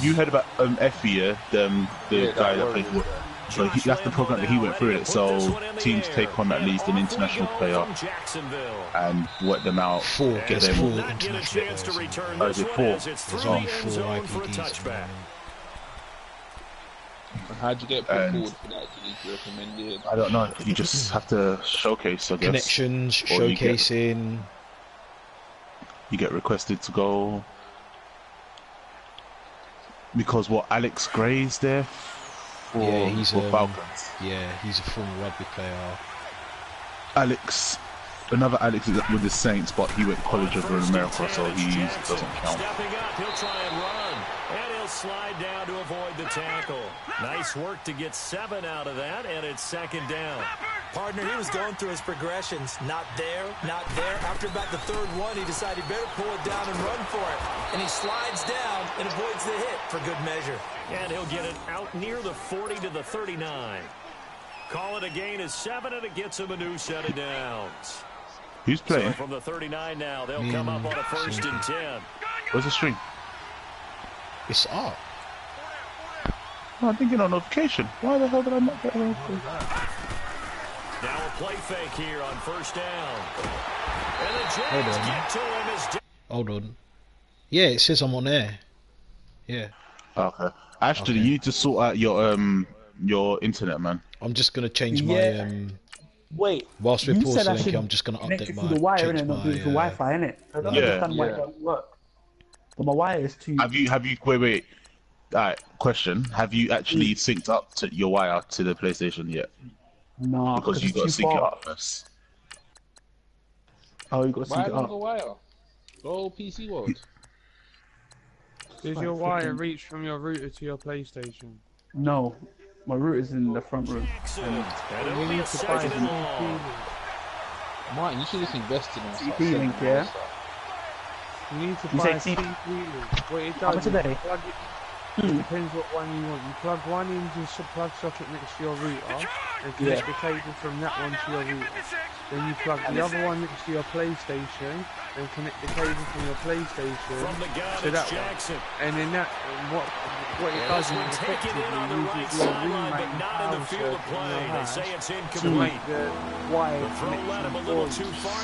You heard about Effie, yeah? The guy that played for. So that's the program that he went through it. So teams take on at least an international player and work them out. Get them 4 international players. Is it 4? There's only 4 IPDs. How'd you get put forward for that? Did you recommend it? I don't know. You just have to showcase, I guess. Connections, showcasing. You get requested to go. Because what, Alex Gray's there? He's for Falcons. Yeah, he's a former rugby player. Another Alex is with the Saints, but he went to college over in America, so he doesn't count. He'll try and run, and he'll slide down to avoid the tackle. Nice work to get 7 out of that, and it's 2nd down. Partner, he was going through his progressions. Not there, not there. After about the 3rd one, he decided he better pull it down and run for it. And he slides down and avoids the hit for good measure. And he'll get it out near the 40 to the 39. Call it a gain of 7, and it gets him a new set of downs. Who's playing? So from the 39 now, they'll come up on a 1st and 10. Where's the string? It's up. Oh, I didn't get a notification. Why the hell did I not get a notification? Now a play fake here on 1st down. And the Jags get to him. Hold on. Yeah, it says I'm on air. Yeah. Okay. Ashton, you need to sort out your internet, man. I'm just gonna change my Wait. Whilst we're pausing, Linky, I'm just gonna update my. The wire in it, not the Wi-Fi, innit? I don't understand why it doesn't work. But my wire is too. Have you? Wait. Alright. Question: have you actually synced up to your wire to the PlayStation yet? No, because you got to sync it up first. Oh, you got to sync it up. Wire. Go PC World. Does your wire reach from your router to your PlayStation? No, my router's in the front room. And you need to buy a CP. Martin, you should just invest in it. CP link, yeah. You need to buy a CP link. What it does, how much a day? It depends what one you want. You plug one into the plug socket next to your router and connect the cable from that one to your router. Then you plug the other one next to your PlayStation and connect the cable from your PlayStation to that one. And then that, what it does is effectively uses your remake power circuit in your house to make the wire connection for you.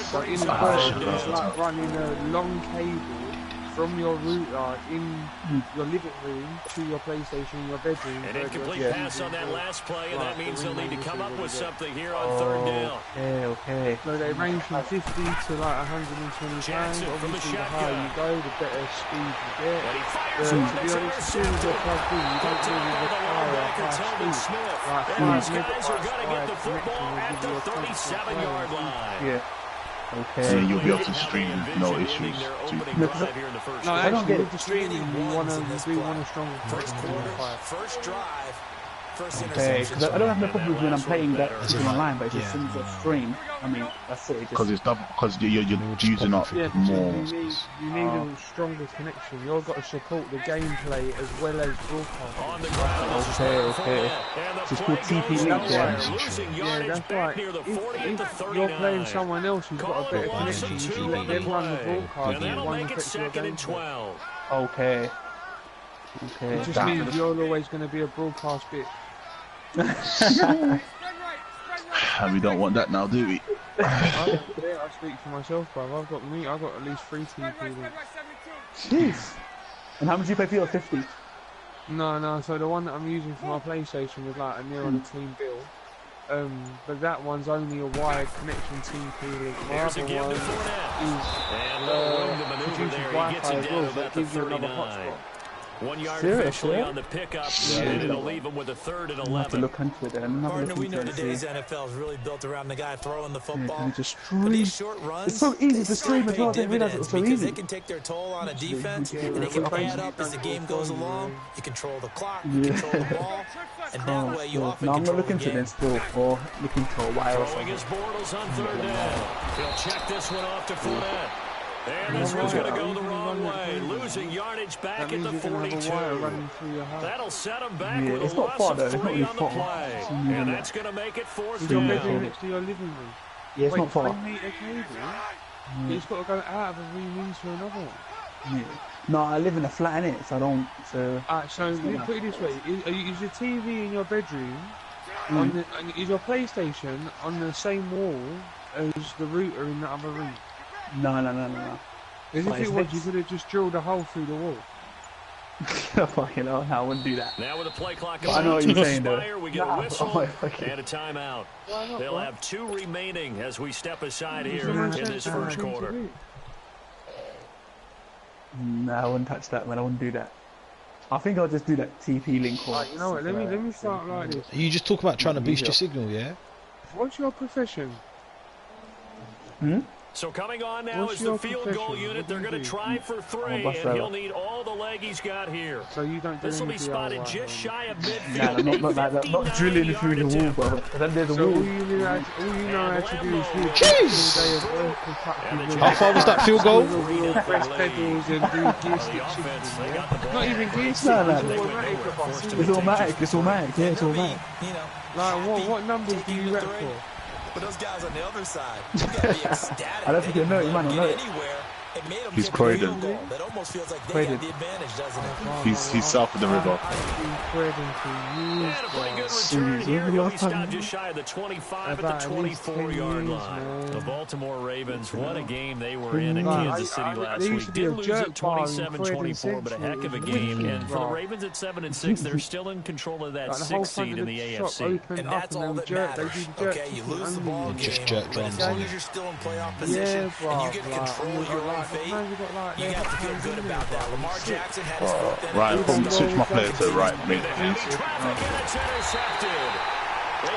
So in the version, it's like running a long cable from your router in your living room to your PlayStation in your bedroom. An incomplete pass on that last play, and that means they'll need to come up with something here on 3rd down. Okay. So they range from 50 to like 120 pounds. Obviously, the higher you go, the better speed you get. To be honest, as soon as you're plugged in, you don't really require a high speed. Like 5 megabytes connection will give you a 37-yard line. Yeah. Okay. So you'll be able to stream with no issues. No, actually, with the streaming, you want a stronger first quarter, first drive, first okay, because I don't have no problems when I'm playing that online, but just since I stream, I mean, that's it. Because it's double, because you're using up more. You need a stronger connection. You've got to support the gameplay as well as broadcast. Okay. So it's called TP Link, yeah, that's right. If you're playing someone else who's got a better connection, you should let them run the broadcast and one affects your gameplay. Okay. It just means you're always going to be a broadcast bit. And we don't want that now, do we? I speak for myself, bro. I've got at least 3 TP links. Jeez. And how much do you pay for your 50? No, so the one that I'm using for my PlayStation was like a near on a clean bill. But that one's only a wired connection TP link. My other one is produces Wi-Fi as well, so it gives you another hotspot. 1 yard officially on the pickup, and it'll leave him with a 3rd and 11. Have to look into it then. Partner, we know today's NFL is really built around the guy throwing the football. Just but these short runs, it's so easy to stream as well. I didn't realize it was so easy. Because they can take their toll on a defense, and they can add up as the game goes along. You control the clock, you control the ball, and that way you often control the game. I'm not looking to this still, or looking for a while or something. His Bortles on 3rd down. He'll check this one off to Fournette. And this one's going to go the wrong way, losing yardage back at the 42. That'll set him back with a loss of 3 on the play. And that's going to make it 4th down. Next to your living room. Yeah, it's not far. 3 metre cable. He's got to go out of a room into another one. Yeah. No, I live in a flat in it, so I don't. So. So let me put it this way: is your TV in your bedroom and is your PlayStation on the same wall as the router in the other room? No. As if it was, you could have just drilled a hole through the wall. Fucking hell, I wouldn't do that. Now with the play clock, I know what you're saying, though. We get a whistle and a timeout. Not, They'll have 2 remaining as we step aside here in this first quarter. No, I wouldn't touch that, man. I wouldn't do that. I think I'll just do that TP link. Or you know what? Let me start like this. You just talk about trying to boost your signal, yeah? What's your profession? So coming on now is the field goal unit. They're going to try for 3, and he'll need all the leg he's got here. So you don't do This will be spotted just shy of midfield. Not drilling through the wall, bro. Then there's a wall. All you know how to do is Jeez! How far was that field goal? Press pedals and do gear stick Not even gear stick. It's automatic. It's automatic. Yeah, it's automatic. Like what numbers do you rep for? But those guys on the other side, you gotta be ecstatic. I don't think you know it, you might not know it. He's Croydon. That almost feels like they got the advantage, doesn't it? He's south of the river. And a pretty good return here. He'll be stopped just shy of the 25 at the 24-yard line. The Baltimore Ravens, what a game they were in Kansas City last week. Did lose at 27-24, but a heck of a game. And for the Ravens at 7-6, they're still in control of that 6th seed in the AFC. And that's all that matters. Okay, you lose the ball game. Just jerk drums. As long as you're still in playoff position and you get control of your own fate, you have to feel good about that. Lamar Jackson had his fourth inning. Right, I'm switch my player to right mid, please.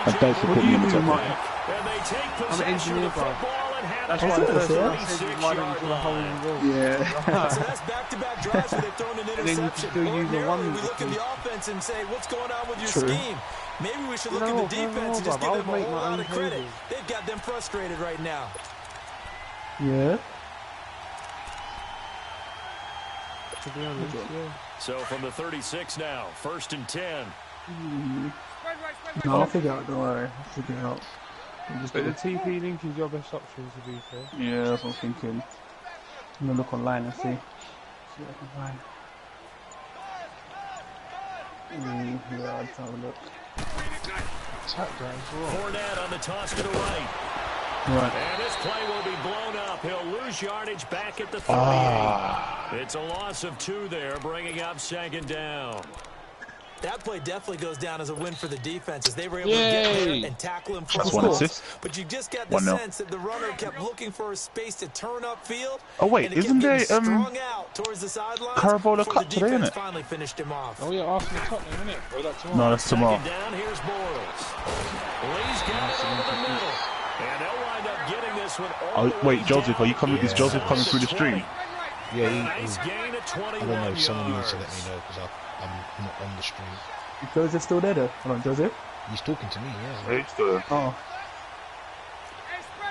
And thanks for putting me in the top. And they take possession of the football and have That's it why at the the first one I 36-yard said you line. Yeah. So that's back-to-back drives where they've thrown an then you interception. still use the Ordinarily, one we look at the offense and say, what's going on with your True. scheme? Maybe we should look at the defense and just give them a whole lot of credit. They've got them frustrated right now. Yeah. To be honest, yeah. So from the 36 now, 1st and 10. No, I'll figure it out. Don't worry. I'll figure it out. But the TP link is your best option, to be fair. Yeah, that's what I'm thinking. I'm gonna look online and see. See what I can find. Yeah, let's have a look. Fournette on the toss to the right. Right. And this play will be blown up. He'll lose yardage back at the 38. It's a loss of 2 there, bringing up 2nd down. That play definitely goes down as a win for the defense as they were able to get there and tackle him from That's one close. assist. But you just got the 1-0. sense that the runner kept looking for a space to turn upfield. Oh wait, and it isn't kept there getting strung out towards the sidelines Carabola before Cup the today, defense innit? finally finished him off. Oh yeah, Arsenal Tottenham, isn't it? Or is that tomorrow? No, that's tomorrow. 2nd down, here's Bortles. Lee's got it over the middle. And they'll wind up getting this one all the way Wait, Joseph, are you coming? Is Joseph coming through the stream? Yeah, Nice gain at 21 I don't know if someone needs to let yards. me know because I'm not on the stream. Is Joseph still there though? Hold on, Joseph? He's talking to me, yeah. Oh.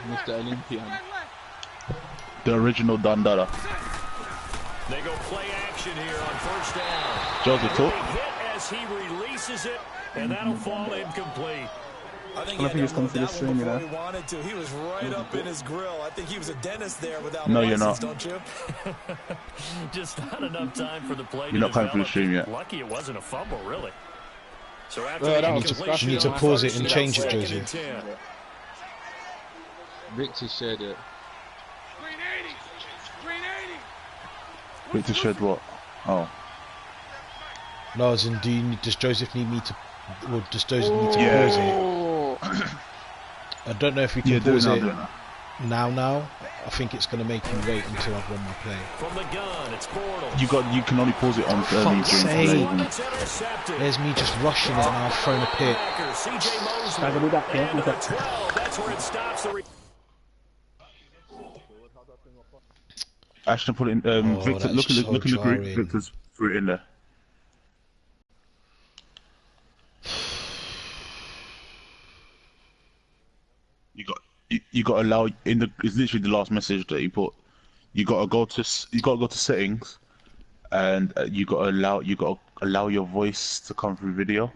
Mr. Olympian. The original Dandara. They go play action here on 1st down. Joseph, He'll talk. be hit as he releases it, and that'll fall incomplete. I think I think he's coming through the stream, you know. he wanted to. He was right up in his grill. I think he was a dentist there without No, a you're license, not. don't you? Just not enough time for the play You're to not coming through the develop. stream yet. Lucky it wasn't a fumble, really. So after Well, the that was incompletion You need to on pause it 1st and down, change it, 2nd and Joseph. 10. Victor said it. Wait to shed what? Oh. No, as in, does Joseph need me to, or does Joseph need to pause it? I don't know if we can pause it now. I think it's going to make you wait until I've won my play. From the gun, it's Bortles. You can only pause it on Fuck's games. sake. It's intercepted. There's me just rushing it and I've thrown a pick. CJ Mosley. I can do that, yeah, And do that. 12, that's where it stops the Ashton put it in. Victor, that look is in the group. jarring. Victor's threw it in there. You got to allow in the. It's literally the last message that he put. You got to go to settings, and you got to allow your voice to come through video.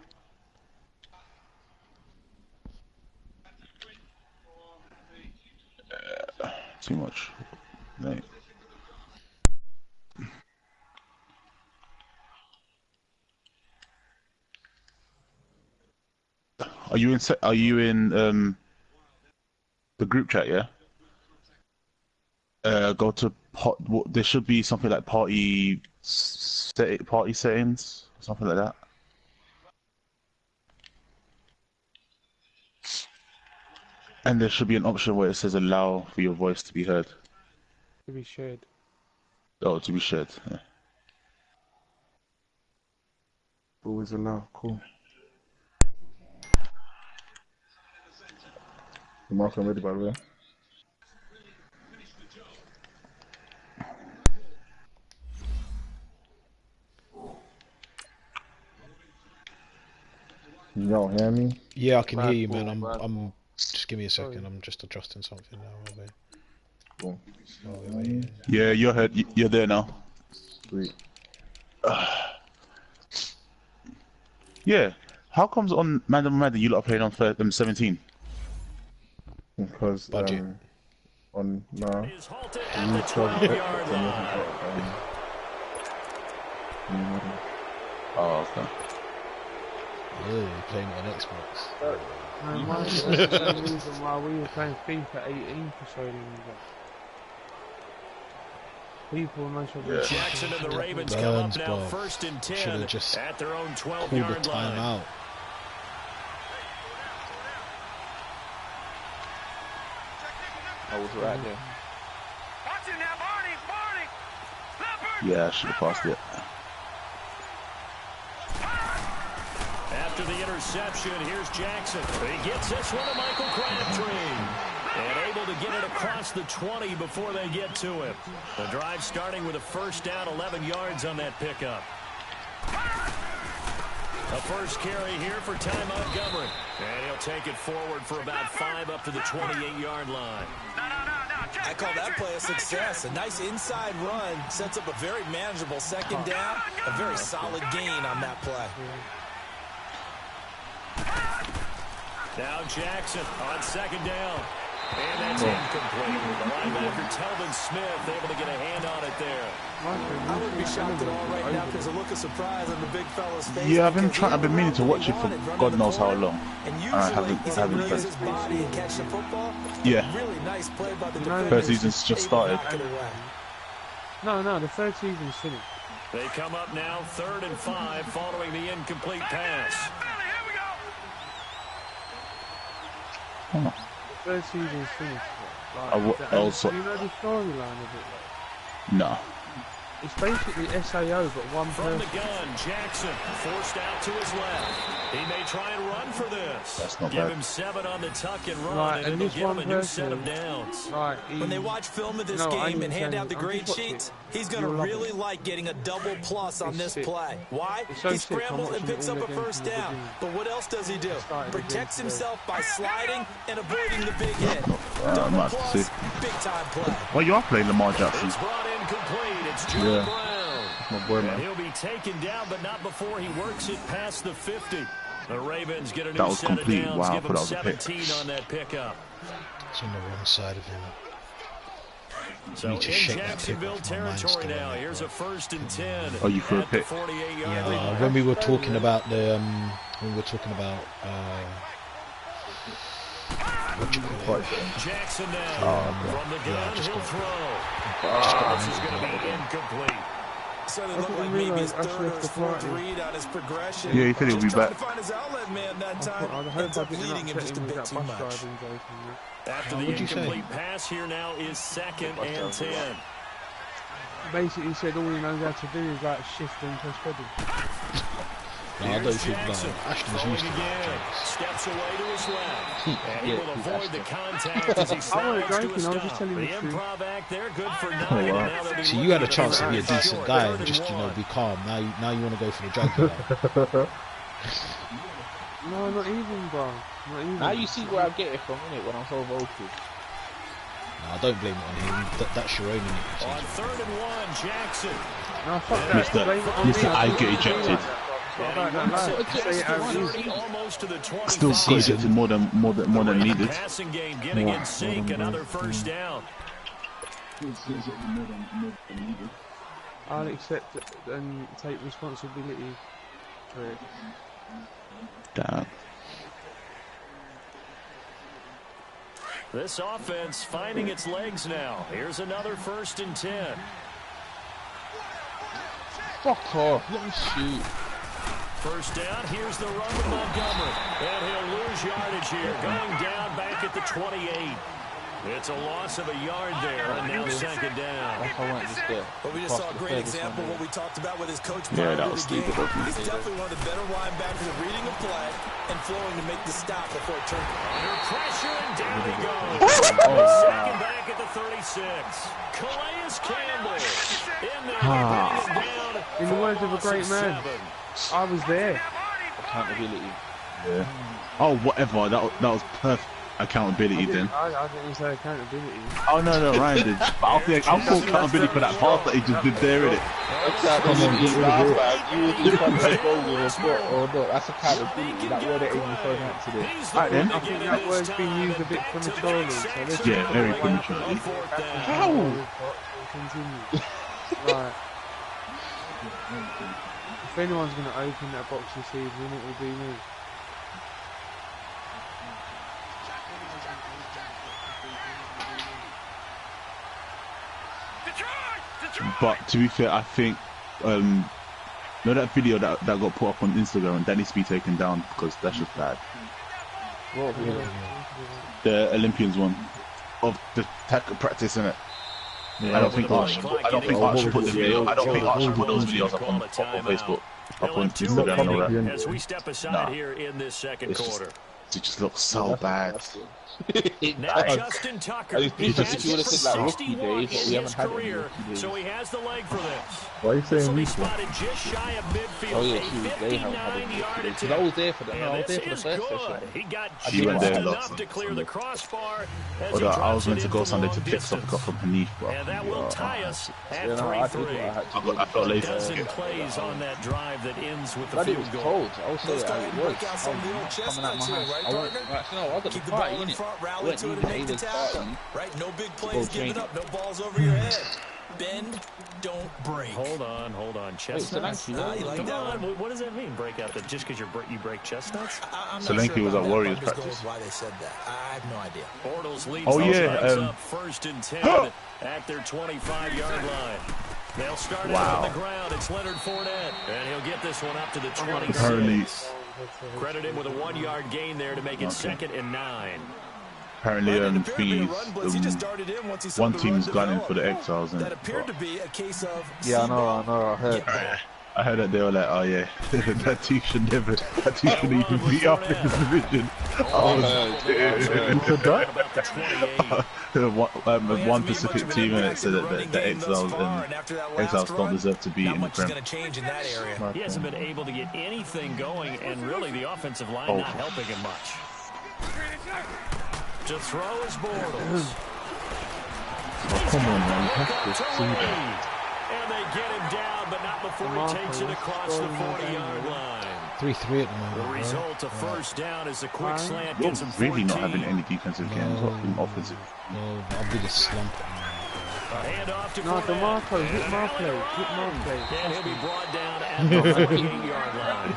Too much. Mate. Are you in the group chat? Yeah. Go to there should be something like party settings, something like that. And there should be an option where it says allow for your voice to be heard. To be shared. Oh, to be shared. Yeah. Always allow. Cool. The mark I'm ready, by the way. Can y'all hear me? Yeah, I can hear you, man. I'm. Just give me a second. I'm just adjusting something now. Cool. Yeah, you're there now. Sweet. Yeah. How comes on Madden you lot are playing on 17? Because budget. On now. Oh, okay. Yeah, you're playing on Xbox. That's the reason why we were playing FIFA 18 for so long ago. People most of the Jackson and the Ravens come up now first and 10 at their own 12-yard line. Out. I was right there. Yeah, I should have passed it. After the interception, here's Jackson. He gets this one to Michael Crabtree. And able to get it across the 20 before they get to him. The drive starting with a first down, 11 yards on that pickup. A first carry here for Ty Montgomery. And he'll take it forward for about 5 up to the 28-yard line. I call that play a success. A nice inside run sets up a very manageable second down. A very solid gain on that play. Now Jackson on second down. And that's incomplete. The linebacker, Telvin Smith, able to get a hand on it there. I wouldn't be shocked at all right now because a look of surprise on the big fella's face. Yeah, I've been meaning to watch it for God knows how long. And usually he's able to use his body and catch the football. Yeah. Really nice play by the defender. First season's just started. No, the third season's finished. They come up now 3rd and 5 following the incomplete pass. The third season's finished. Do you know the storyline of it? No. It's basically SAO, but one From person. the gun, Jackson forced out to his left. He may try and run for this. That's not Give bad. him 7 on the tuck and run, Right, and and it'll this give him one a new set of person, downs. Right, When they watch film of this game and hand out the grade sheets, he's going to really like getting a double plus on this play. Why? He scrambles and picks up a first down. But what else does he do? Protects himself by sliding and avoiding the big hit. Double plus, big time play. Well, you are playing Lamar Jackson. It's brought in complete. It's John Brown. My boy, And man. he'll be taken down, but not before he works it past the 50. The Ravens get a That new was set complete. of downs. Wow, Give but him that was a pick. 17 on that pickup. It's on the wrong side of him. So need in to shake that Jacksonville pick off. My mind's territory still now. on it, Here's bro. a 1st and 10. Oh, you threw a at the pick? 48-yard line. Yeah, when we were talking about the when we were talking about what you call it? Jackson now from the gun. just He'll got- throw. This is going to be incomplete. Started to look like maybe his third or his fourth read on his progression. Yeah, he said he'll be Just trying back. to find his outlet man that time. I hope Ends I up didn't leading him upset just a him with bit that too bus much. driving joke. After the What'd you say? incomplete pass here now is 2nd and 10. Basically, he said all he knows how to do is like shift and press pedal. No, I don't Here's think Jackson Ashton's throwing used to again. that. Steps away to his left. And he will avoid the contact as he I wasn't slides to a joking, I was just stop. telling The the truth. improv act there, good for 9. wow. And now they'll be See, you had a looking chance at to be a third decent and guy short, and just, you know, 3rd be calm. Now you want to go for the jugular. No, not even, bro. Not even. Now you see where I get it from, innit, when I'm so vocal. No, I don't blame it on him. That's your own On iniquity. 3rd and 1, Jackson. No, fuck that. Blame it on me. Mr. I get ejected. I don't lie. Say it how it is. 30, almost to the 25. Still got it to more than needed. Passing game getting in sync, another first down. I'll accept it and take responsibility for it. Damn. This offense finding its legs now. Here's another 1st and 10. Fuck off, let me shoot. First down, here's the run with Montgomery. And he'll lose yardage here, going down back at the 28. It's a loss of a yard there, and now 2nd down. But we just saw a great example of what we talked about with his coach. Yeah, that was stupid. He's definitely one of the better linebackers at reading a play and flowing to make the stop before it turns. Under pressure, and down he goes. Second back at the 36. Calais Campbell in there, down. In the words of a great man, I was there. Accountability. Yeah. Oh, whatever. That was perfect. Accountability then. I didn't say accountability. Oh no, Ryan did. But I'll call accountability for that pass that he just did there, innit? That's accountability. That word ain't even thrown out today. Right then. I think that word's been used a bit prematurely. So Yeah, very prematurely. How? Continue. Right. If anyone's going to open that box this season, it will be me. But to be fair, I think that video that got put up on Instagram, that needs to be taken down because that's just bad. What video? The Olympians one of the tackle practice, innit? Yeah, I don't think Art should put the video. I don't think Art should put those videos up on Facebook, up on Instagram and all that. As we step aside here in this 2nd quarter. It just looks so bad. Now Justin Tucker. He has 61 in his career, so he has the leg for this. Why are you saying he spotted just shy of midfield. Oh yeah, they haven't had it. Because I was there for that. No, I was there for the first session. He got just enough to clear the crossbar. I was meant to go Sunday to pick something up from Hanif, bro. And that will tie us at 3-3. I felt lazy. Dozen plays on that drive that ends with the But it field was goal. cold. I was saying it was. Coming out my house. I went. No, I got the party in it. Rally to it and make the tackle. Right? No big plays given up, no balls over your head. Bend, don't break. Hold on. Chestnuts? You like that one? What does that mean, break out? Just because you break chestnuts? I'm So not Lenky sure was about at that Warriors part. practice. Why they said that. I have no idea. Bortles leads yeah, up 1st and 10 at their 25-yard line. They'll start out on the ground. It's Leonard Fournette, and he'll get this one up to the 26. Credit him with a 1-yard gain there to make it 2nd and 9. Apparently, one team's gunning for the Exiles. That appeared to be a case of. Yeah, I know. I heard. I heard that they were like, oh yeah, that team shouldn't even be up in this division. One Pacific team and it said that the Exiles don't deserve to be in the Prem. He hasn't been able to get anything going, and really the offensive line not helping him much. To throw his Bortles. Come on, man, you have to see that. And they get him down, but not before he takes it across the 40-yard line. 3-3 at the moment. The result of first down is a quick slant. You're Gets him really 14. not having any defensive games, not even offensive. No, I'll be the slump. Hand off to No, Fournette. DeMarco, hit Marplay. And he'll be brought down at the 48-yard line.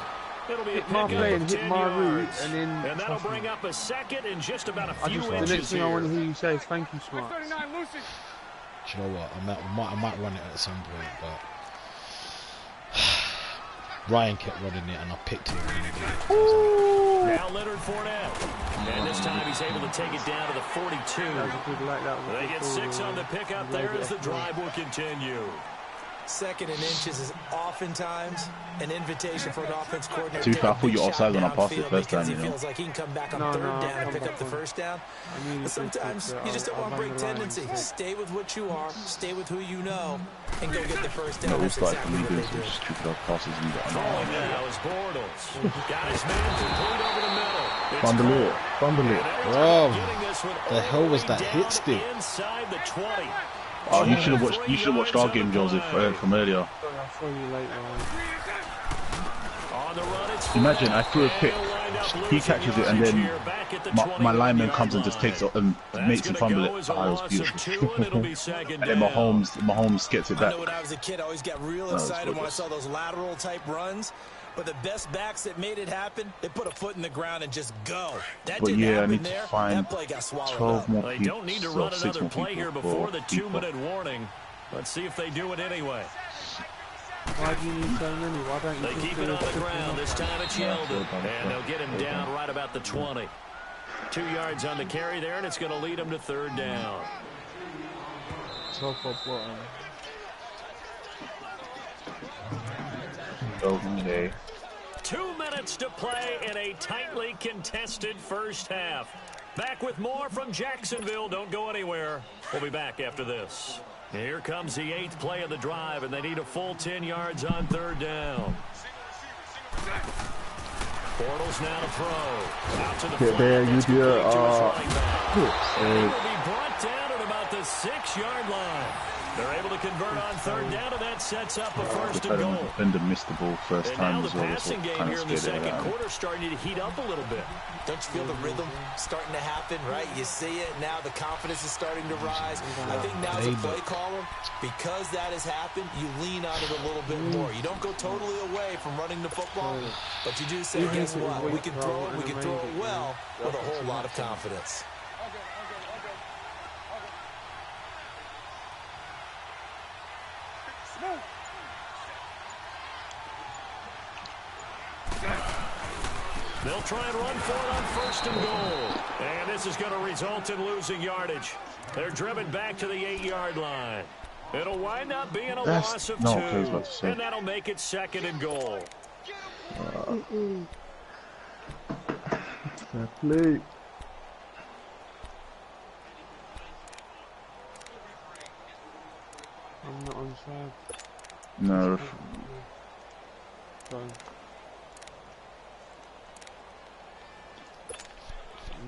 It'll be a My pickup play of and hit 10 my route, yards. and then And that'll bring up a 2nd and just about a few the inches next thing here. I want to hear you say is thank you, Smart. Do you know what? I might run it at some point, but Ryan kept running it, and I picked it. Now Leonard Fournette. And this time he's able to take it down to the 42. They get 6 on the pickup there as the drive will continue. 2nd and inches is oftentimes an invitation for an offense coordinator. To be fair, I thought you were offside when I passed it first time, you know. He feels like he can come back on 3rd down and pick up the 1st down. But sometimes you just don't want to break tendency. Stay with what you are, stay with who you know, and go get the 1st down. That's exactly what they do. Just stupid off passes and get Calling now is Bortles. Got his man complete over the middle. Fumble it. Bro, the hell was that hit stick? Inside the 20. Oh, you should have watched our game, Joseph, from earlier. Imagine I threw a pick, he catches it, and then my lineman comes and just takes it and makes him fumble it. Oh, it was beautiful. And then Mahomes gets it back. I know when I was a kid, I always got real excited when I saw those lateral type runs. But the best backs that made it happen, they put a foot in the ground and just go. That but didn't yeah, I happen need there. to find That play got 12 more people. They don't need to run another play here before the FIFA. 2-minute warning. Let's see if they do it anyway. Why do you need so many? Why don't you They keep it on the ground. This time it's Yeldon. And they'll get him down right about the 20. 2 yards on the carry there, and it's going to lead them to 3rd down. Top or bottom? Okay. 2 minutes to play in a tightly contested first half. Back with more from Jacksonville. Don't go anywhere. We'll be back after this. Here comes the 8th play of the drive, and they need a full 10 yards on 3rd down. Bortles now to throw. Out to the flat. That's complete to his running back. And he will be brought down at about the 6-yard line. They're able to convert on 3rd down, and that sets up a 1st and goal. The defender missed the ball first time as well. And now the passing game here in the second quarter starting to heat up a little bit. Don't you feel the rhythm starting to happen, right? You see it, now the confidence is starting to rise. I think now as a play caller, because that has happened, you lean on it a little bit more. You don't go totally away from running the football, but you do say, guess what? We can throw it, we can throw it well with a whole lot of confidence. They'll try and run for it on 1st and goal. And this is going to result in losing yardage. They're driven back to the 8-yard line. It'll wind up being a loss of 2. And that'll make it 2nd and goal. Play. I'm not on side. No. Fine.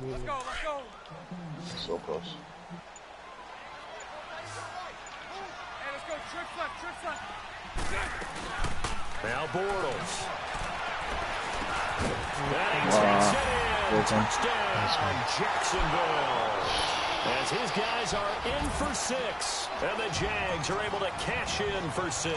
Let's go, let's go. So close. Hey, let's go. Trips left. Now Bortles. That takes it in. Touchdown, Jacksonville. As his guys are in for 6. And the Jags are able to cash in for 6.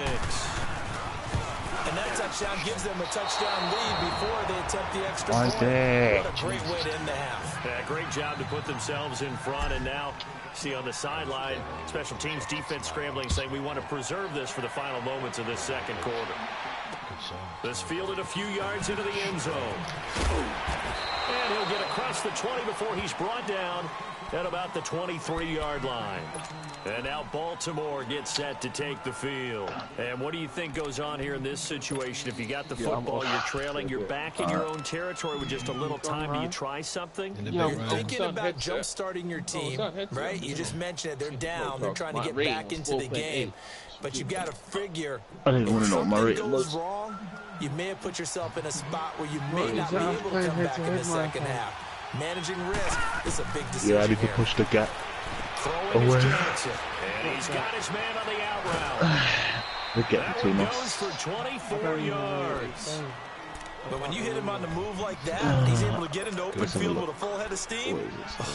And that touchdown gives them a touchdown lead before they attempt the extra point. What a great way to end the half. Yeah, great job to put themselves in front. And now, see on the sideline, special teams defense scrambling, saying we want to preserve this for the final moments of this second quarter. This fielded a few yards into the end zone. And he'll get across the 20 before he's brought down at about the 23-yard line. And now Baltimore gets set to take the field. And what do you think goes on here in this situation? If you got the football, you're trailing, you're back in your own territory with just a little time. Do you try something? You're thinking about jump-starting your team, right? You just mentioned it. They're down. They're trying to get back into the game. But you've got to figure, if something goes wrong, you may have put yourself in a spot where you may not be able to come back in the second half. Managing risk is a big decision. Yeah, I need to push the gap away. And he's got his man on the out route. The gap between us. Goes for 24 yards. But when you hit him on the move like that, he's able to get into open field with a full head of steam.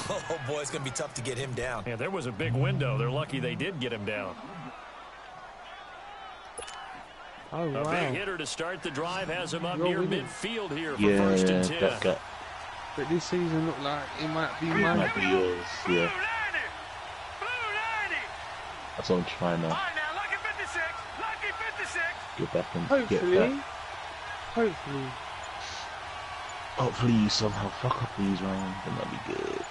Oh, boy, it's going to be tough to get him down. Yeah, there was a big window. They're lucky they did get him down. Oh, wow. A big hitter to start the drive has him up near midfield here for 1st and 10. But this season looked like it might be mine. It might be yours, yeah. That's what I'm trying now. Get back and get that. Hopefully you somehow fuck up these rounds, then that'd be good.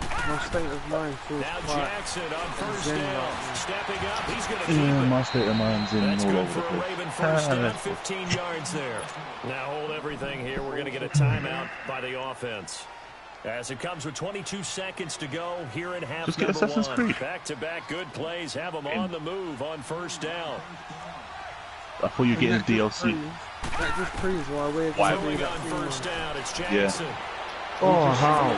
My state of mind feels now quite Jackson on 1st down. Stepping up, he's going to keep Yeah, it. my state of mind's in That's all good over for the a place. Raven 1st down, 15 yards there. Now hold everything here. We're going to get a timeout by the offense. As it comes with 22 seconds to go here in half number 1. Back-to-back good plays have them on the move on 1st down. I thought you were getting DLC. That just proves why we're going on 1st down. It's Jackson. Yeah. Oh, how?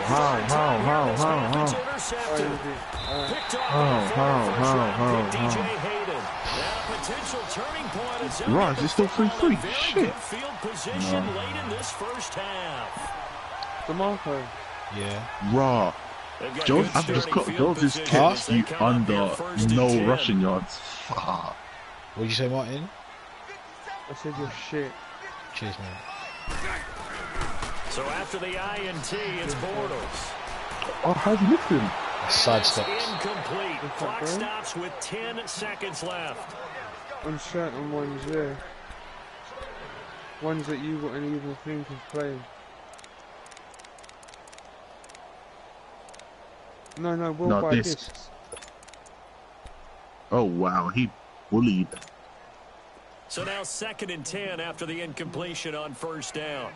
DJ Hayden. Now potential turning point. Right, is it still 3-3? Shit. Field position late in this first half. DeMarco. Yeah. Raw. Jones, I've just got Jones' kicks you under no rushing yards. What did you say, Martin? I said you're shit. Cheers, man. So after the INT, it's Bortles. Oh, how'd you lift him? Sidesteps. Incomplete. Clock stops with 10 seconds left. On certain ones, yeah. Ones that you wouldn't even think of playing. No, we'll buy discs. Oh wow, he bullied. So now 2nd and 10 after the incompletion on first down.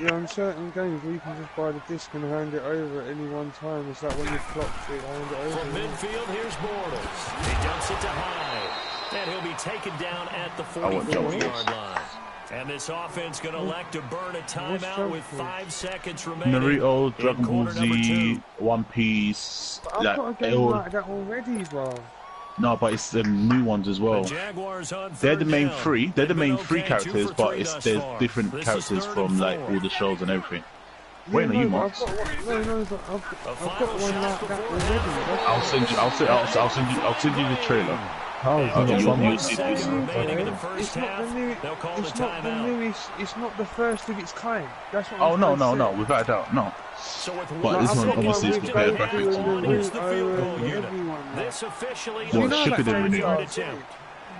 Yeah, on certain games we can just buy the disc and hand it over at any one time. It's like when you clock it, hand it over. From midfield, here's Bortles. He dumps it to Hyde. And he'll be taken down at the 44-yard line. And this offense going to elect to burn a timeout with 5 seconds remaining. Naruto, Dragon Ball Z, One Piece. I've got a game like that already, bro. No, but it's the new ones as well. They're the main three. They're the main three characters, but there's different characters from like all the shows and everything. Wait, no, you Marks. I've got one like that already. I'll send you the trailer. You'll see it. It's not the first of its kind. That's what I'm no, without a doubt, no. But this one obviously is prepared back into what Shippuden?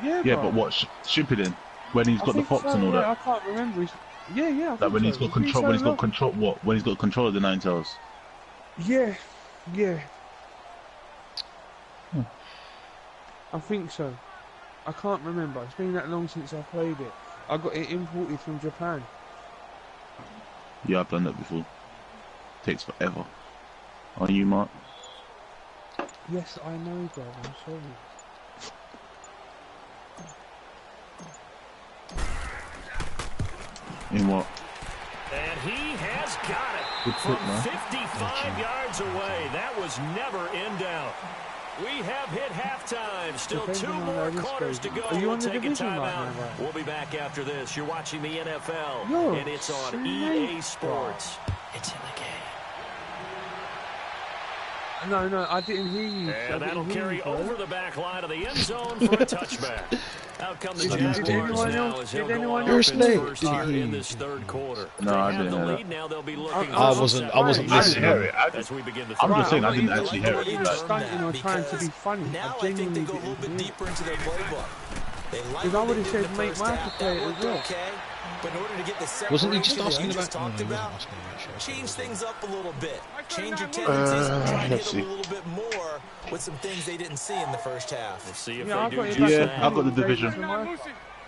Yeah, but what Shippuden? When he's got the fox and all that. I can't remember. Yeah. Like when he's got control. When he's got control. What? When he's got control of the Nine Tails. Yeah. I think so. I can't remember. It's been that long since I played it. I got it imported from Japan. Yeah, I've done that before. Takes forever. Are you, Mark? Yes, I know, bro. I'm sorry. In what? And he has got it from 55 yards away. That was never in doubt. We have hit halftime. Still 2 more quarters to go. We'll take a timeout. We'll be back after this. You're watching the NFL, and it's on EA Sports. It's in the game. No, I didn't hear you. And that'll carry over the back line of the end zone for a touchback. Out come the Jaguars now as he'll go on first here in this 3rd quarter. No, I didn't hear that. Now they'll be looking I wasn't listening. as we begin the I'm just saying I didn't actually hear it. Stunting or trying to be funny. Now I think they go a little bit deeper into their playbook. Because I would have said make Michael play it as well. But in order to get the Wasn't he just asking just about? talked about, change things up a little bit. Change your tendencies and try to hit them a little bit more with some things they didn't see in the first half. We'll see if I got the division.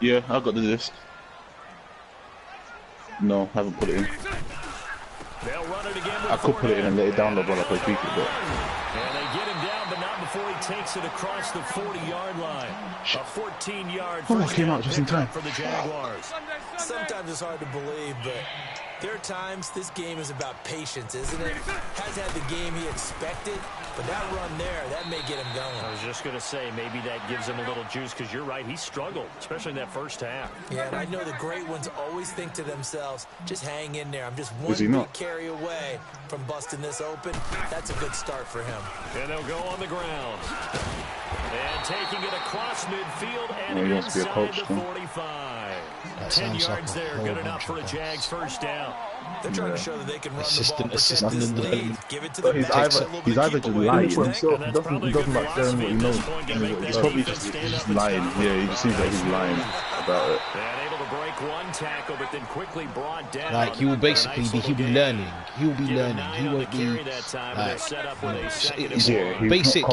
Yeah, I got the disc. No, I haven't put it in. I could put it in and let it download while I play FIFA, but... And they get him down, but not before he takes it across the 40-yard line. A 14-yard first came out just in time for the Jaguars. Sometimes it's hard to believe, but there are times this game is about patience, isn't it? Has had the game he expected, but that run there, that may get him going. I was just going to say, maybe that gives him a little juice, because you're right, he struggled, especially in that first half. Yeah, and I know the great ones always think to themselves, just hang in there. I'm just one big carry away from busting this open. That's a good start for him. And they'll go on the ground. And taking it across midfield and inside the 45. 10 yards there, good enough for a Jags first down. They're trying to show that they can run assistant the ball, lead. Give it to the he's either just lying. He doesn't like sharing what he knows. He's probably just lying. Yeah, he just seems like he's lying about it. And able to break one tackle, but then quickly brought down. Like he will basically he'll be learning. He won't be like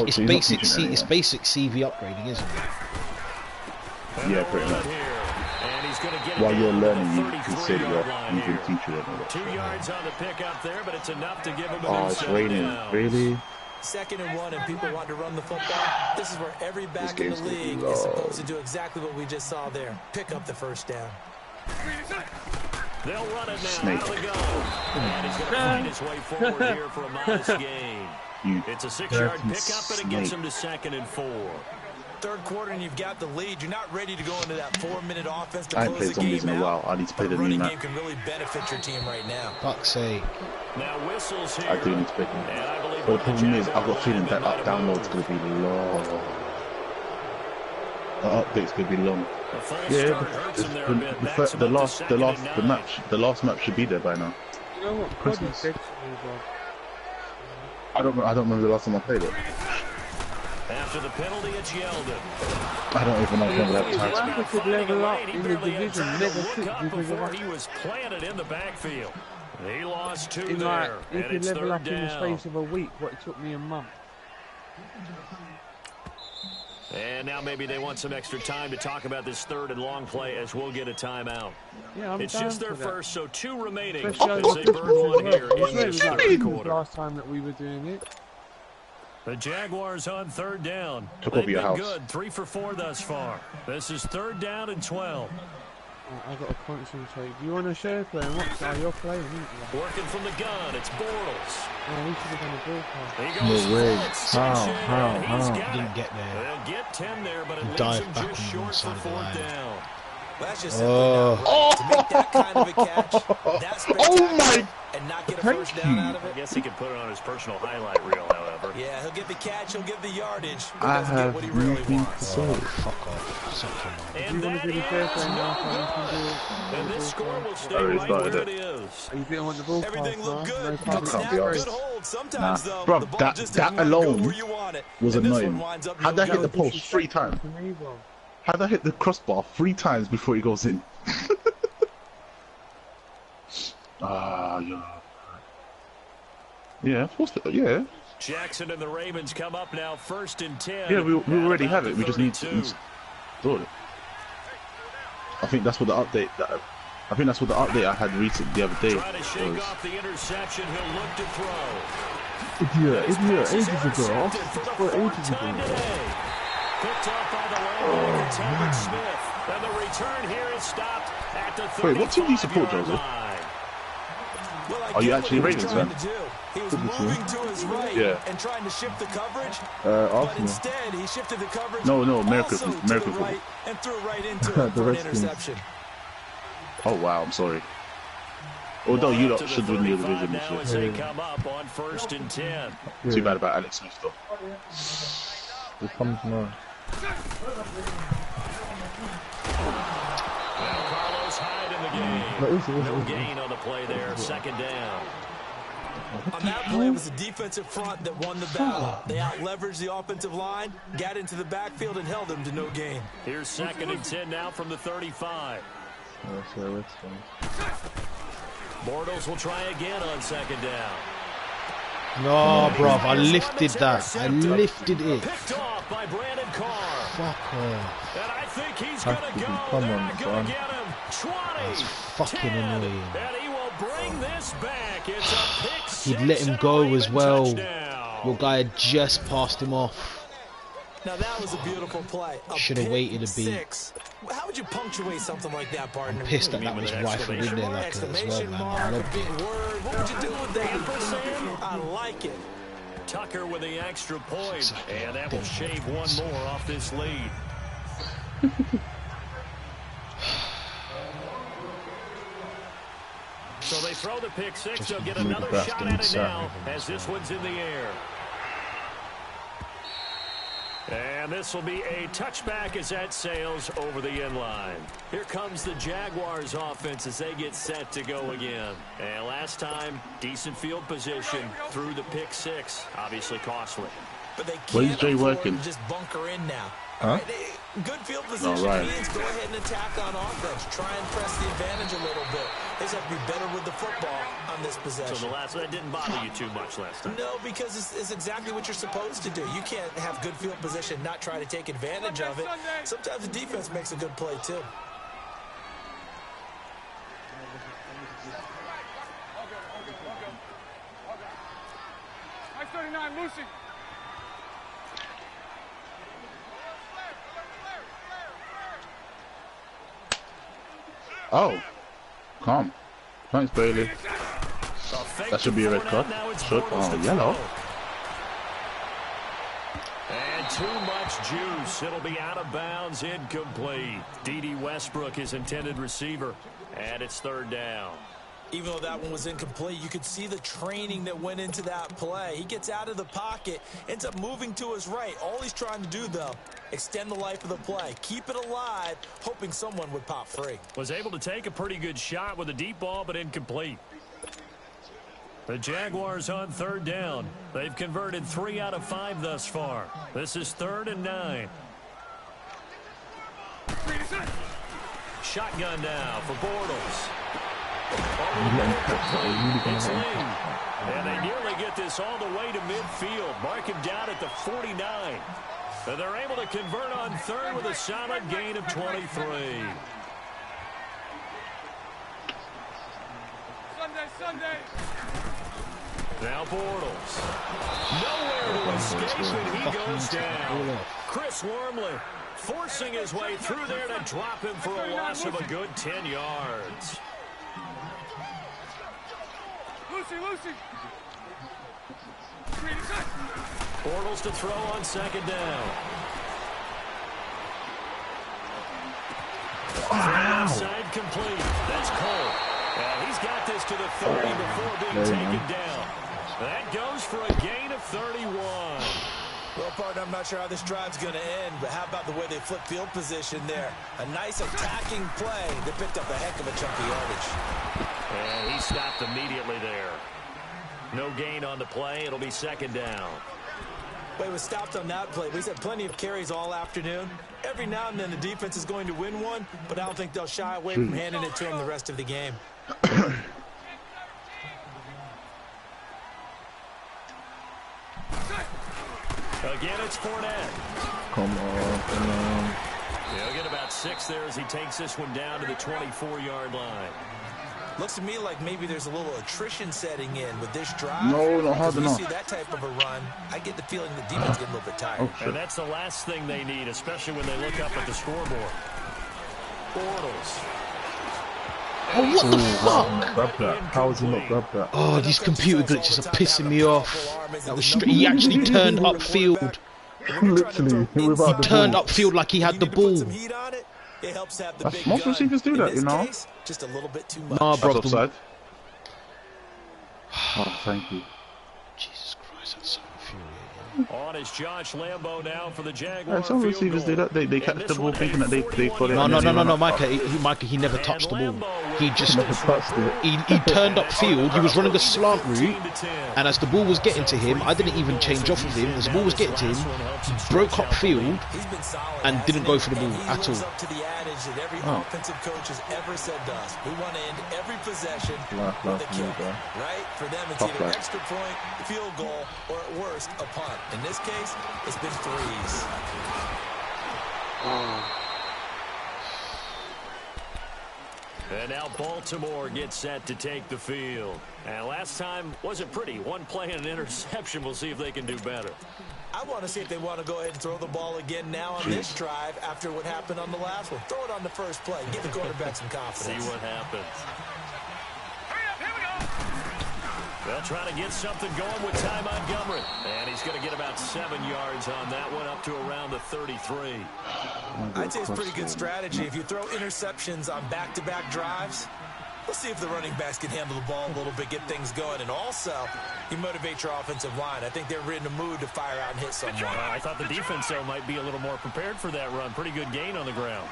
it's basic CV upgrading, isn't it? Yeah, pretty much. While you're learning, you can say that you can teach it. 2 yards on the pickup there, but it's enough to give him a it's raining. Really? 2nd and 1, and people want to run the football. This is where every back in the league is supposed to do exactly what we just saw there. Pick up the first down. They'll run it now. Out of the go. And he's going to find his way forward here for a modest gain. It's a 6-yard pickup, and it gets him to 2nd and 4. 3rd quarter and you've got the lead. You're not ready to go into that 4-minute offense to I ain't close played the game zombies in a while. I need to play the new map. Game can really benefit your team right now. Fuck's sake. Now whistles here. I do need to play them. But the problem is, I've got a feeling that download's going to be long. The update's going to be long. Yeah, the last map should be there by now. You know what? Christmas. Said to me, bro. I don't remember the last time I played it. After the penalty, it's Yeldon. I don't even know if I have time. Why could level up in the division? Never took because before he was planted in the backfield. He lost 2 there, like, and he could it's level up 3rd in the down. space of a week. What it took me a month. And now maybe they want some extra time to talk about this 3rd and long play as we'll get a timeout. Yeah, it's just their first, so 2 remaining. As they burn 1 here in this 3rd quarter. Last time that we were doing it. The Jaguars on 3rd down. Took They've over your been house. good, 3 for 4 thus far. This is 3rd down and 12. I've got to concentrate. Do you want to share play and watch how you're playing? Working from the gun, it's Bortles. Yeah, we should have done a ball pass. He goes No way. How? Didn't get there. They'll get 10 there, but it leaves Dive him back just on the short for side of the 4th line. down. Well, that's just simply not right. To make that kind of a catch, that's spectacular, and not get a first down out of it. I guess he could put it on his personal highlight reel, however. Yeah, he'll get the catch, he'll get the yardage, but I doesn't get have what he really wants. Fuck off. Something. And You want that to do the fair play now? is and this score will stay Oh, he's right started where it. it is. You didn't want the ball Everything pass, looked huh? good. No Good problem. snap, be honest. good hold. Sometimes, though, Bro, the ball that just does not go alone where you want it. was And this one annoying. winds up How'd that hit the no-good. post 3 times? To me, bro. How'd that hit the crossbar 3 times before he goes in? Yeah. Yeah, of course. Yeah. Jackson and the Ravens come up now 1st and 10. Yeah, we already At have about it. the We just need to 32. install it. I think that's what the update. I think that's what the update I had recently the other day Trying to shake was. off the interception. He'll look to throw. Idiot, ages ago. Intercepted for the For 4th ages time ago. today. Picked off by the linebacker, Telvin Smith. And the return here is stopped at the 35-yard Wait, what team do you support, Joseph? line. Well, I Are you get actually what he was Ravens trying fan? to do. He was moving to his right Yeah. and trying to shift the coverage, but Arsenal. instead he shifted the coverage No, America, also to America the right and threw right into The it for an Redskins. interception. Oh wow, I'm sorry. Although you lot should win the 35 division now as this they year. come up on 1st and 10. Too bad about Alex Smith though. It comes now. Carlos Hyde in the game. No, easy. No gain on the play there. 2nd down. On that play, it was the defensive front that won the battle. They out-leveraged the offensive line, got into the backfield, and held them to no gain. Here's 2nd and 10 now from the 35. That's a Redskins. Bortles will try again on 2nd down. No, bruv, I lifted that. I lifted it. Picked off by Brandon Carr. Fuck off. And I think he's going to go. Come They're on, going son. to get him. 20. That's fucking 10, annoying. And he will bring this back. It's a pick He'd 6 let him and a go Raven as well. touchdown. Your guy had just passed him off. Now, that was a beautiful play. Should have pick waited a beat. 6. How would you punctuate something like that, partner? Pissed that that was rifled in there like that as well, Exclamation man. I mark, a loved big it. word. What would you do with the ampersand? I like it. Tucker with the extra point. Exactly. And that will shave one more off this lead. So they throw the pick 6. They'll get another shot at it now as this one's in the air. And this will be a touchback as that sails over the end line. Here comes the Jaguars offense as they get set to go again. And last time, decent field position through the pick 6. Obviously costly. But they Where's can't Jay afford working? to just bunker in now. Huh? All right, good field position right. means go ahead and attack on offense. Try and press the advantage a little bit. They just have to be better with the football on this possession. So that didn't bother you too much last time. No, because it's exactly what you're supposed to do. You can't have good field position, not try to take advantage of it. Sometimes the defense makes a good play, too. Oh, calm. Thanks, Bailey. That should be a red card. Should. Oh, yellow. And too much juice. It'll be out of bounds, incomplete. D.D. Westbrook is intended receiver. And it's 3rd down. Even though that one was incomplete, you could see the training that went into that play. He gets out of the pocket, ends up moving to his right. All he's trying to do, though, extend the life of the play, keep it alive, hoping someone would pop free. Was able to take a pretty good shot with a deep ball, but incomplete. The Jaguars on 3rd down. They've converted 3 out of 5 thus far. This is 3rd and 9. Shotgun now for Bortles. It's Lee. And they nearly get this all the way to midfield. Mark him down at the 49. And they're able to convert on 3rd with a solid gain of 23. Sunday. Now Bortles. Nowhere to escape, and he goes down. Chris Wormley forcing his way through there to drop him for a loss of a good 10 yards. Lucy. Bortles to throw on 2nd down. Outside complete. That's Cole. And he's got this to the 30 before being taken down. That goes for a gain of 31. Well, partner, I'm not sure how this drive's going to end, but how about the way they flip field position there? A nice attacking play that picked up a heck of a chunk of yardage. And he stopped immediately there. No gain on the play. It'll be 2nd down. But he was stopped on that play. He's had plenty of carries all afternoon. Every now and then the defense is going to win one, but I don't think they'll shy away from handing it to him the rest of the game. Again, it's Fournette. Come on. He'll get about 6 there as he takes this one down to the 24-yard line. Looks to me like maybe there's a little attrition setting in with this drive. No, not hard enough. You see that type of a run, I get the feeling the defense getting a little bit tired. Oh, and that's the last thing they need, especially when they look up at the scoreboard. Bortles. Oh, what the fuck? Grab that. How did he not grab that? Oh, these computer glitches are pissing me off. That was straight. He actually turned upfield. Literally, He turned upfield like he had the ball. Most receivers do that, you know. Just a little bit too much. Nah, bro. That's offside. Oh, thank you. Jesus Christ, that's so infuriating. On is Josh Lambo now for the Jaguars. Some receivers do that. They catch the ball thinking that they got it. No, Micah, he never touched the ball. He just he turned upfield. He was running a slant route, and as the ball was getting to him, I didn't even change off of him. As the ball was getting to him, he broke upfield and didn't go for the ball at all. That every offensive coach has ever said to us. We want to end every possession with a kick, right? For them, it's either extra point, field goal, or at worst, a punt. In this case, it's been 3s. And now Baltimore gets set to take the field. And last time wasn't pretty. One play and an interception. We'll see if they can do better. I want to see if they want to go ahead and throw the ball again now on this drive after what happened on the last one. Throw it on the first play. Give the quarterback some confidence. See what happens. They'll try to get something going with Ty Montgomery. And he's going to get about 7 yards on that one, up to around the 33. I'd say it's pretty good strategy. If you throw interceptions on back-to-back drives, we'll see if the running backs can handle the ball a little bit, get things going. And also, you motivate your offensive line. I think they're in a mood to fire out and hit someone. I thought the defense, though, might be a little more prepared for that run. Pretty good gain on the ground.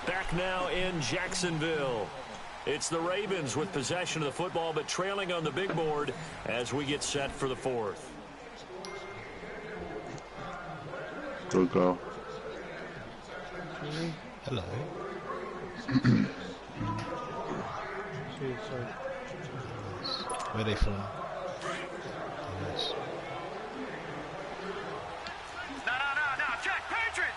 Back now in Jacksonville. It's the Ravens with possession of the football, but trailing on the big board as we get set for the 4th. Good go. Hello. Where are they from? Yes. No, check, Patriot!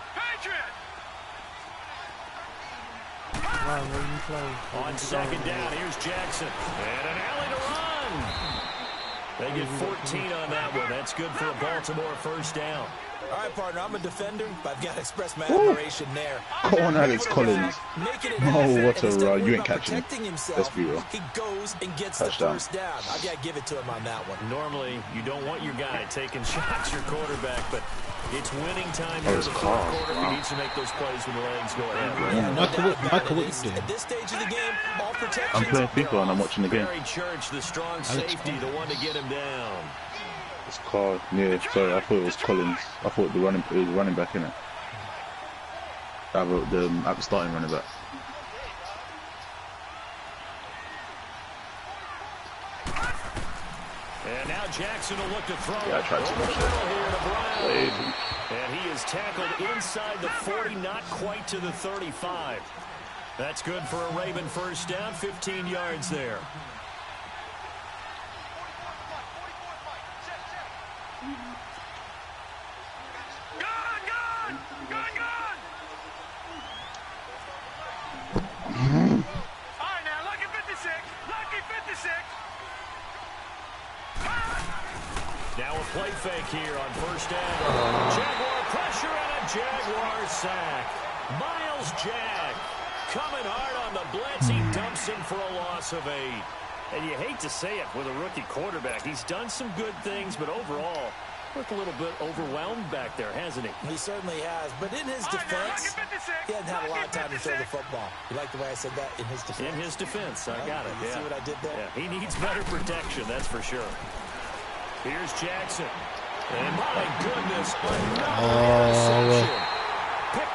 On 2nd down, here's Jackson. And an alley to run. They get 14 on that one. That's good for a Baltimore 1st down. All right, partner, I'm a defender, but I've got to express my admiration there. Come on, Alex Collins. Oh, what a run. You ain't catching him. Let's be real. He goes and gets the first down. I've got to give it to him on that one. Normally, you don't want your guy taking shots, your quarterback, but it's winning time here in the fourth quarter. He needs to make those plays when the legs go ahead. Yeah, Michael, what you doing? At this stage of the game, all protection. I'm playing FIFA and I'm watching the game. Church, the strong safety, the one to get him down. It's called, yeah, sorry, I thought it was Collins. I thought it was running back, innit? At the starting running back. And now Jackson will look to throw. Yeah, I tried to push it. And he is tackled inside the 40, not quite to the 35. That's good for a Raven first down, 15 yards there. Now a play fake here on first down. Jaguar pressure and a Jaguar sack. Miles Jack coming hard on the blitz. He dumps him for a loss of 8. And you hate to say it with a rookie quarterback. He's done some good things, but overall, looked a little bit overwhelmed back there, hasn't he? He certainly has. But in his defense, he hasn't had a lot of time to throw the football. You like the way I said that? In his defense? In his defense. I got it. You see what I did there? Yeah, he needs better protection, that's for sure. Here's Jackson. And my goodness,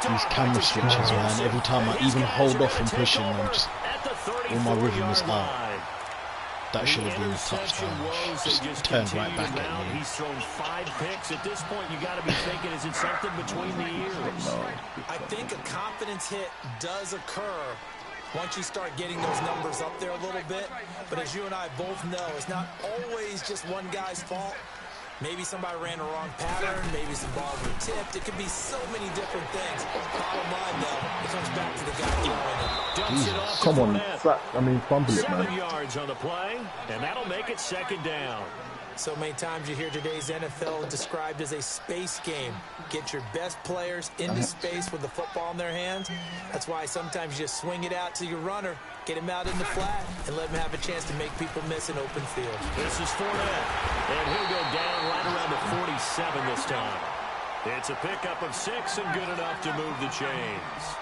these camera switches, man. Every time I even hold off from pushing, I'm just, all my rhythm is out. That should have been a touchdown. Just turned right back at me. He's thrown 5 picks. At this point, you got to be thinking, is it something between the ears? I think a confidence hit does occur once you start getting those numbers up there a little bit. But as you and I both know, it's not always just one guy's fault. Maybe somebody ran a wrong pattern. Maybe some balls were tipped. It could be so many different things. Bottom line, though, it comes back to the guy throwing it. Dumps it off to Fournette. Fumble it, 7 man. yards on the play, and that'll make it second down. So many times you hear today's NFL described as a space game. Get your best players into space with the football in their hands. That's why sometimes you just swing it out to your runner, get him out in the flat, and let him have a chance to make people miss an open field. This is Fournette, and he'll go down right around the 47 this time. It's a pickup of 6 and good enough to move the chains.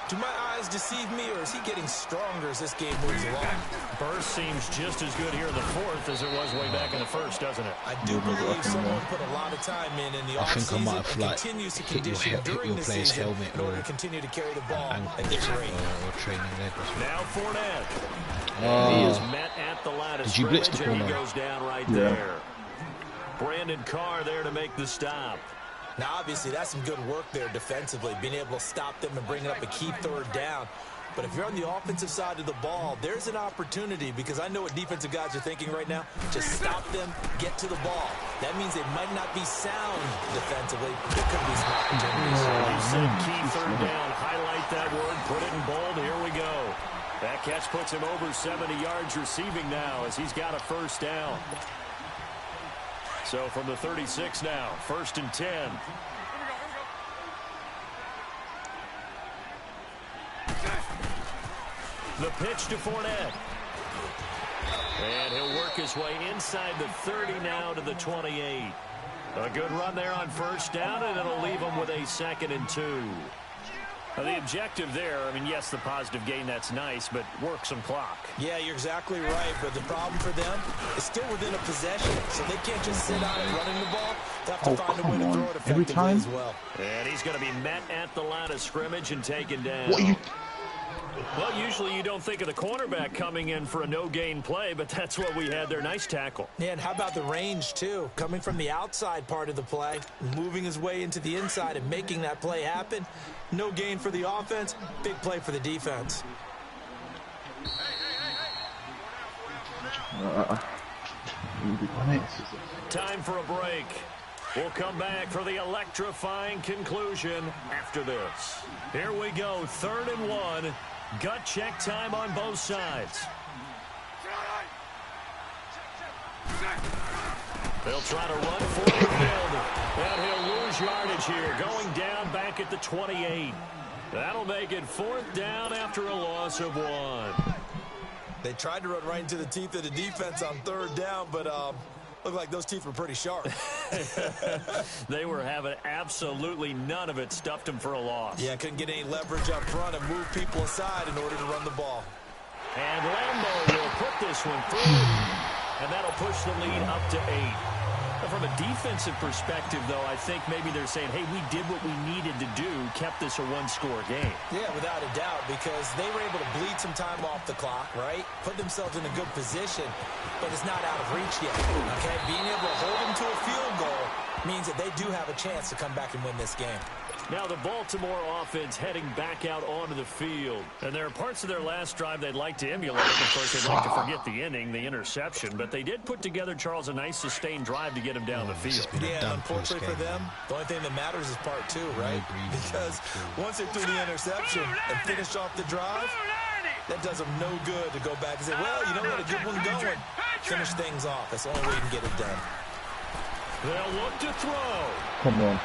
Do my eyes deceive me, or is he getting stronger as this game moves along? Burst seems just as good here in the 4th as it was way back in the 1st, doesn't it? I do believe someone put a lot of time in the offseason and continues to condition during the season in order to continue to carry the ball at this rate. Now Fournette. He is met at the line of scrimmage, and he goes down right there. Brandon Carr there to make the stop. Now, obviously, that's some good work there defensively, being able to stop them and bringing up a key third down. But if you're on the offensive side of the ball, there's an opportunity, because I know what defensive guys are thinking right now. Just stop them, get to the ball. That means they might not be sound defensively. There could be some opportunities. You said key third down. Highlight that word. Put it in bold. Here we go. That catch puts him over 70 yards receiving now as he's got a first down. So from the 36 now, 1st and 10. The pitch to Fournette. And he'll work his way inside the 30 now to the 28. A good run there on first down, and it'll leave him with a 2nd and 2. Now the objective there, I mean, yes, the positive gain, that's nice, but work some clock. Yeah, you're exactly right, but the problem for them is still within a possession, so they can't just sit on it running the ball. They have to find a way to throw it effectively as well. And he's going to be met at the line of scrimmage and taken down. What are you... Well, usually you don't think of the cornerback coming in for a no-gain play, but that's what we had there. Nice tackle. Yeah, and how about the range, too? Coming from the outside part of the play, moving his way into the inside and making that play happen. No gain for the offense, big play for the defense. Time for a break. We'll come back for the electrifying conclusion after this. Here we go, 3rd and 1. Gut check time on both sides. They'll try to run for the field, and he'll lose yardage here, going down back at the 28. That'll make it 4th down after a loss of 1. They tried to run right into the teeth of the defense on 3rd down, but looked like those teeth were pretty sharp. They were having absolutely none of it. Stuffed them for a loss. Yeah, couldn't get any leverage up front and move people aside in order to run the ball. And Lambo will put this one through, and that'll push the lead up to 8. From a defensive perspective, though, I think maybe they're saying, hey, we did what we needed to do, kept this a 1-score game. Yeah, without a doubt, because they were able to bleed some time off the clock, right? Put themselves in a good position, but it's not out of reach yet, okay? Being able to hold them to a field goal means that they do have a chance to come back and win this game. Now the Baltimore offense heading back out onto the field. And there are parts of their last drive they'd like to emulate. Of course, they'd like to forget the inning, the interception. But they did put together, Charles, a nice sustained drive to get him down the field. Yeah, unfortunately for them, the only thing that matters is part 2, right? Because once they threw the interception and finished off the drive, that does them no good to go back and say, well, you know what, a good one going. Finish things off. That's the only way you can get it done. They'll look to throw. Come on.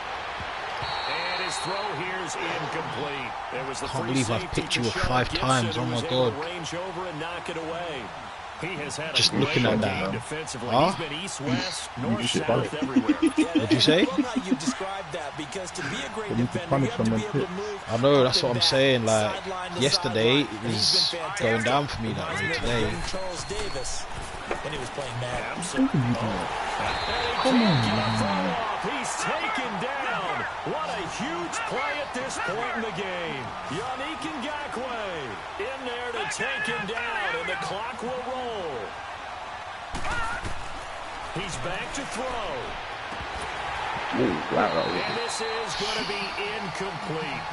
And his throw here is incomplete. There was the Can't believe I've picked you 5 times. Oh my God. Range over and knock it away. He has had just a looking at game that. defensively. Huh? He's been east, west, north, south, everywhere. What'd you say? I love how you described that, because to be a great defender, you have to be able to move. I know, that's what I'm saying. Like, yesterday it was going down for me that way. Today, Charles Davis when he was playing Madden. Absolutely. Come on, man. He's taken down. What a huge play at this point in the game. Yannick Ngakoue in there to take him down, and the clock will roll. He's back to throw. Ooh, wow. And this is going to be incomplete.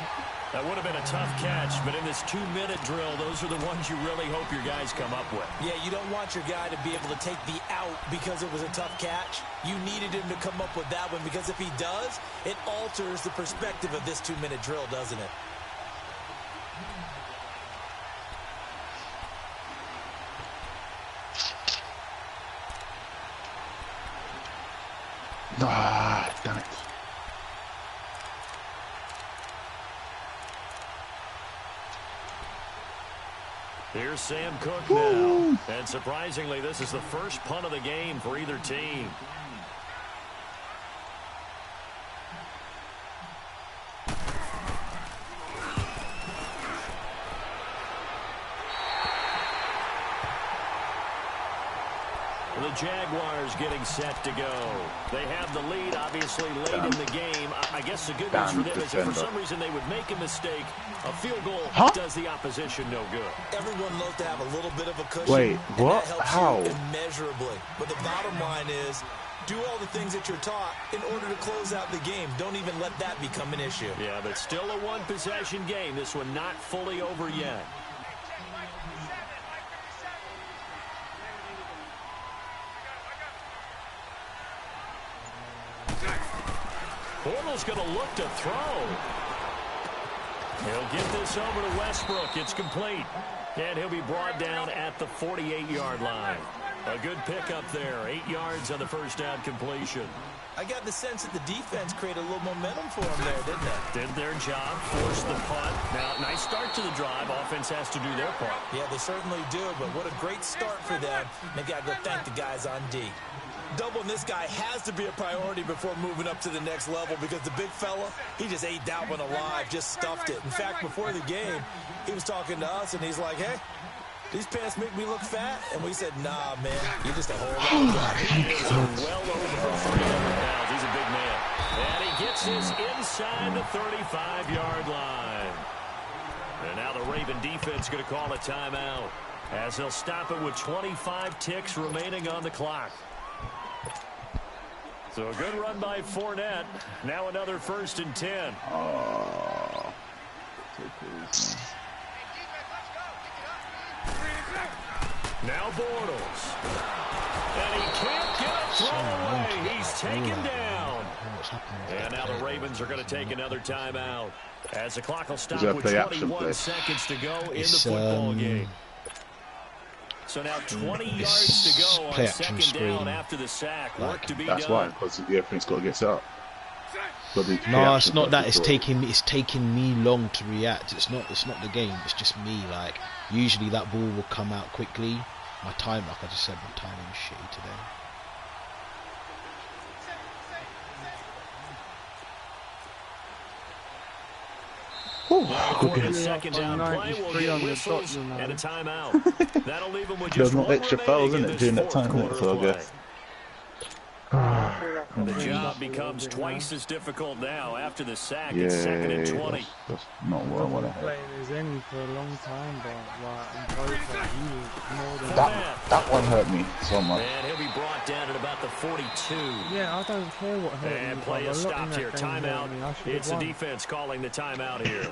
That would have been a tough catch, but in this 2-minute drill, those are the ones you really hope your guys come up with. Yeah, you don't want your guy to be able to take the out because it was a tough catch. You needed him to come up with that one, because if he does, it alters the perspective of this 2-minute drill, doesn't it? Ah, damn it. Here's Sam Cook now. And surprisingly, this is the first punt of the game for either team. The Jaguars getting set to go. They have the lead, obviously, late in the game. I guess the good news for them is if for some reason they would make a mistake, a field goal does the opposition no good. Everyone loves to have a little bit of a cushion. Wait, what? That helps How? you immeasurably. But the bottom line is, do all the things that you're taught in order to close out the game. Don't even let that become an issue. Yeah, but still a one-possession game. This one not fully over yet. Bortles going to look to throw. He'll get this over to Westbrook. It's complete. And he'll be brought down at the 48-yard line. A good pickup there. 8 yards on the first down completion. I got the sense that the defense created a little momentum for them there, didn't they? Did their job, forced the punt. Now, nice start to the drive. Offense has to do their part. Yeah, they certainly do, but what a great start for them. They've got to go thank the guys on D. Doubling this guy has to be a priority before moving up to the next level, because the big fella, he just ate that one alive, just stuffed it. In fact, before the game, he was talking to us, and he's like, hey, these pants make me look fat? And we said, nah, man, you're just a whole lot of guy. He is well over 300 pounds. He's a big man. And he gets this inside the 35-yard line. And now the Raven defense going to call a timeout, as they'll stop it with 25 ticks remaining on the clock. So a good run by Fournette. Now another 1st and 10. Oh. Now Bortles. And he can't get it thrown away. He's taken down. And now the Ravens are going to take another timeout, as the clock will stop with 21 seconds to go in the football game. So now 20 yards to go on second down after the sack. Work to be done. That's why, because everything's got to get set up. No, it's not that. It's taking me long to react. It's not the game. It's just me. Like usually that ball will come out quickly. My time, like I just said, my timing is shitty today. Second down play will get whistles and a timeout. That'll leave them with just there's no extra fouls in it during that time, so I guess. The job becomes twice as difficult now after the sack. It's second and 20. That's not what I want to have. Playing as any for a long time, but like, I'm both like you more than that one hurt me so much. And he'll be brought down at about the 42. Yeah, I don't care what hurt and me. Play is stopped here. Timeout. It's the won. defense calling the timeout here.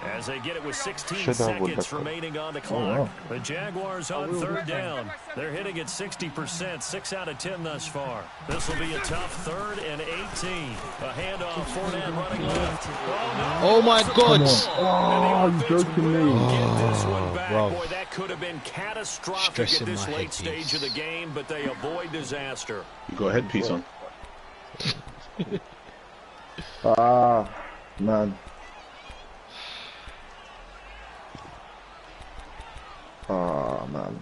As they get it with 16 seconds remaining on the clock. The Jaguars on third down. They're hitting at 60%, 6 out of 10 thus far. This will be a tough third and 18. A handoff, Fournette running left. Oh my God! Oh, you're joking me. Get this one back. Bro. Boy, that could have been catastrophic Stressing at this my late headpiece. stage of the game, but they avoid disaster. You got a headpiece on. Ah, man. Ah, man.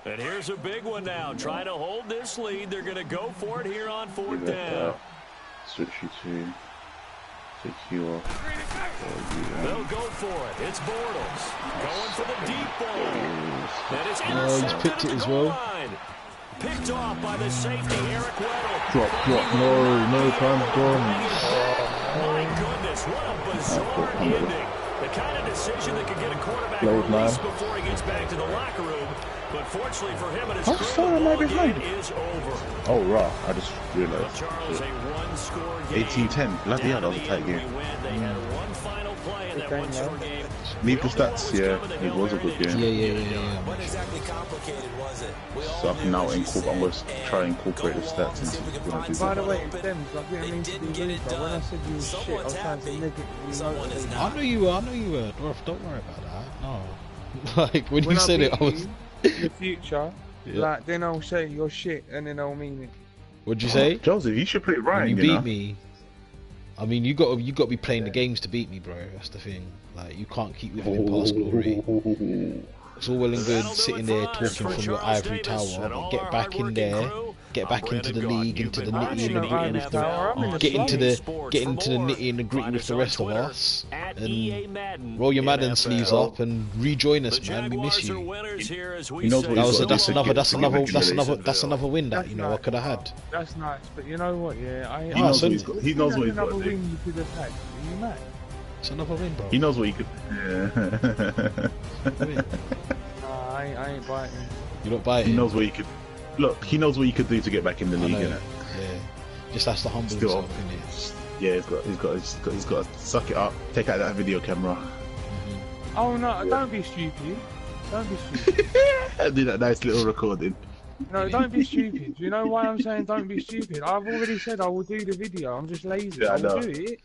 And here's a big one now. Trying to hold this lead. They're going to go for it here on fourth down. Switch you to take you off. They'll go for it. It's Bortles going for the deep ball. And it's He's picked it as well. line. Picked off by the safety, Eric Weddle. Drop. No time gone. My goodness, what a bizarre ending. The kind of decision that could get a quarterback Load, released man. before he gets back to the locker room. But fortunately for him and his How crew, far the am I ball behind? game is over. Oh, right. I just realised. Charles, a one-score game. 18-10. Bloody hell, that was a tight game. They had one final play in that one-score game. Leave the stats, yeah. It was a good game. Yeah. What exactly complicated was it? We all So I can knew now this was I'm going it, to try and incorporate the stats into we could when I do By that. the way, Dems, I didn't mean to didn't be get rude, it but when I done. said you was shit, I was Someone's trying to happy, negatively someone is motivate not. I know you were. Dorf, don't worry about that. No. Like when you When said it, I beat was. you in the future, Yeah. like, then I'll say you're shit, and then I'll mean it. What'd you say? Joseph, you should put it right. When you beat me. I mean, you got to be playing the games to beat me, bro. That's the thing. Like, you can't keep living in past glory. It's all well and good sitting there talking from your ivory tower, but get back in there, get back into the league, into the nitty and the gritty with the, get into the nitty and the gritty with the rest of us, and roll your Madden sleeves up and rejoin us, man. We miss you. He knows what That's another win that I could have had. That's nice, but you know what? Yeah, He knows what he's got. He knows what he's got another to do. win you could have had. Are you mad? It's another win, bro. He knows what he could. Yeah. Nah, I ain't biting. You're not biting. He knows what he could. Look, he knows what he could do to get back in the league. Innit? Yeah. Just has to humble Still. himself, innit? Yeah, he's got to suck it up. Take out that video camera. Oh no, don't be stupid. Don't be stupid. Do that nice little recording. No, don't be stupid. Do you know why I'm saying don't be stupid? I've already said I will do the video. I'm just lazy. Yeah, I I will know. do it.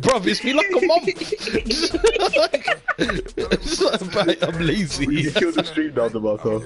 Bruv, it's been like a month. It's not about I'm lazy. You killed the stream now, Marco.